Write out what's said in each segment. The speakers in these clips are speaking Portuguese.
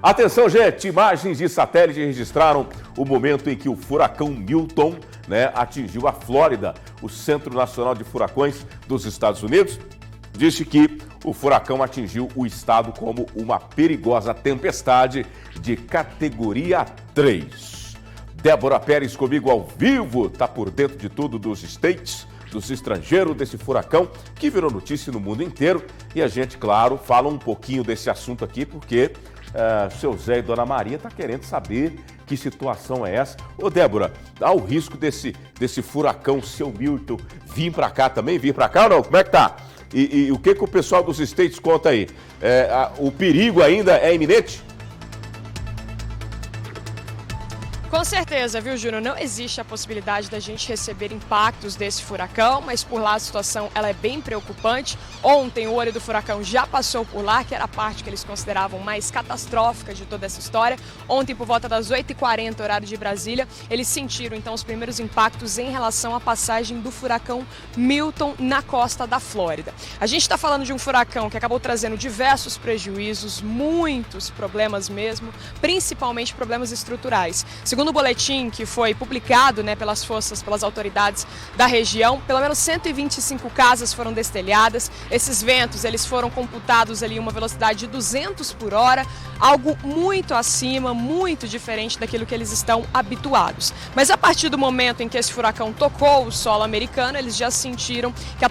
Atenção, gente, imagens de satélite registraram o momento em que o furacão Milton, atingiu a Flórida, o Centro Nacional de Furacões dos Estados Unidos. Disse que o furacão atingiu o estado como uma perigosa tempestade de categoria 3. Débora Pérez comigo ao vivo, tá por dentro de tudo dos States, dos estrangeiros, desse furacão que virou notícia no mundo inteiro. E a gente, claro, fala um pouquinho desse assunto aqui porque seu Zé e Dona Maria tá querendo saber que situação é essa. Ô Débora, há o risco desse furacão, seu Milton, vir para cá também? Vir para cá ou não? Como é que tá? E o que o pessoal dos States conta aí? O perigo ainda é iminente? Com certeza, viu, Júnior? Não existe a possibilidade da gente receber impactos desse furacão, mas por lá a situação ela é bem preocupante. Ontem o olho do furacão já passou por lá, que era a parte que eles consideravam mais catastrófica de toda essa história. Ontem, por volta das 8h40, horário de Brasília, eles sentiram então os primeiros impactos em relação à passagem do furacão Milton na costa da Flórida. A gente está falando de um furacão que acabou trazendo diversos prejuízos, muitos problemas mesmo, principalmente problemas estruturais. Segundo o boletim que foi publicado pelas autoridades da região, pelo menos 125 casas foram destelhadas. Esses ventos eles foram computados ali em uma velocidade de 200 por hora, algo muito acima, muito diferente daquilo que eles estão habituados. Mas a partir do momento em que esse furacão tocou o solo americano, eles já sentiram que a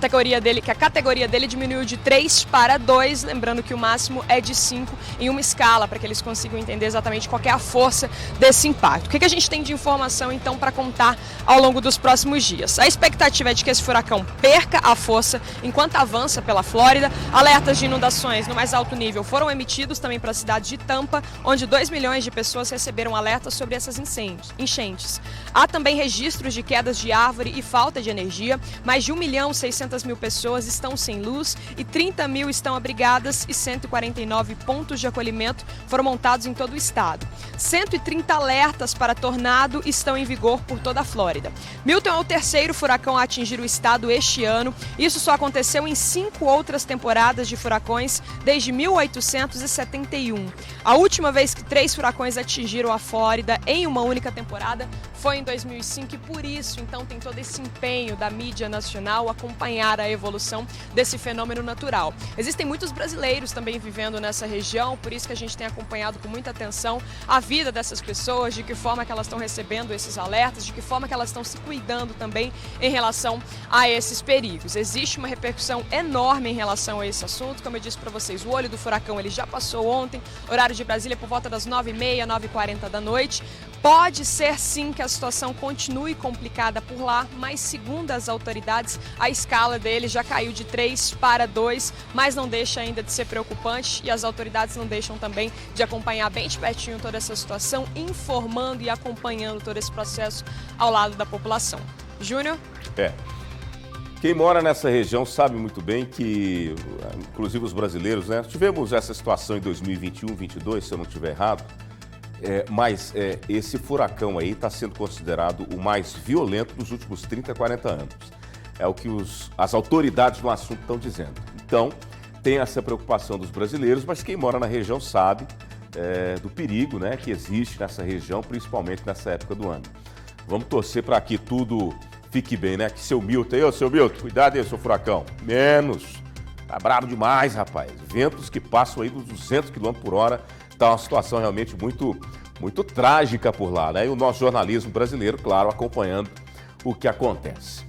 categoria dele diminuiu de 3 para 2, lembrando que o máximo é de 5 em uma escala, para que eles consigam entender exatamente qual é a força desse impacto. O que a gente tem de informação, então, para contar ao longo dos próximos dias? A expectativa é de que esse furacão perca a força enquanto avança pela Flórida. Alertas de inundações no mais alto nível foram emitidos também para a cidade de Tampa, onde 2 milhões de pessoas receberam alertas sobre essas enchentes. Há também registros de quedas de árvore e falta de energia. Mais de 1.600.000 pessoas estão sem luz e 30 mil estão abrigadas e 149 pontos de acolhimento foram montados em todo o estado. 130 alertas para tornado estão em vigor por toda a Flórida. Milton é o terceiro furacão a atingir o estado este ano. Isso só aconteceu em 5 outras temporadas de furacões desde 1871. A última vez que 3 furacões atingiram a Flórida em uma única temporada foi em 2005 e por isso, então, tem todo esse empenho da mídia nacional acompanhar a evolução desse fenômeno natural. Existem muitos brasileiros também vivendo nessa região, por isso que a gente tem acompanhado com muita atenção a vida dessas pessoas, de que forma que elas estão recebendo esses alertas, de que forma que elas estão se cuidando também em relação a esses perigos. Existe uma repercussão enorme em relação a esse assunto. Como eu disse para vocês, o olho do furacão ele já passou ontem, horário de Brasília por volta das 9h30, 9h40 da noite. Pode ser sim que a situação continue complicada por lá, mas segundo as autoridades, a escala dele já caiu de 3 para 2, mas não deixa ainda de ser preocupante e as autoridades não deixam também de acompanhar bem de pertinho toda essa situação, informando e acompanhando todo esse processo ao lado da população. Júnior? Quem mora nessa região sabe muito bem que, inclusive os brasileiros, tivemos essa situação em 2021, 2022, se eu não estiver errado, mas esse furacão aí está sendo considerado o mais violento dos últimos 30, 40 anos. É o que as autoridades no assunto estão dizendo. Então, tem essa preocupação dos brasileiros, mas quem mora na região sabe do perigo que existe nessa região, principalmente nessa época do ano. Vamos torcer para que tudo fique bem, que seu Milton, seu Milton, cuidado aí, seu furacão. Menos. Tá bravo demais, rapaz. Ventos que passam aí dos 200 km por hora. Tá uma situação realmente muito, muito trágica por lá, E o nosso jornalismo brasileiro, claro, acompanhando o que acontece.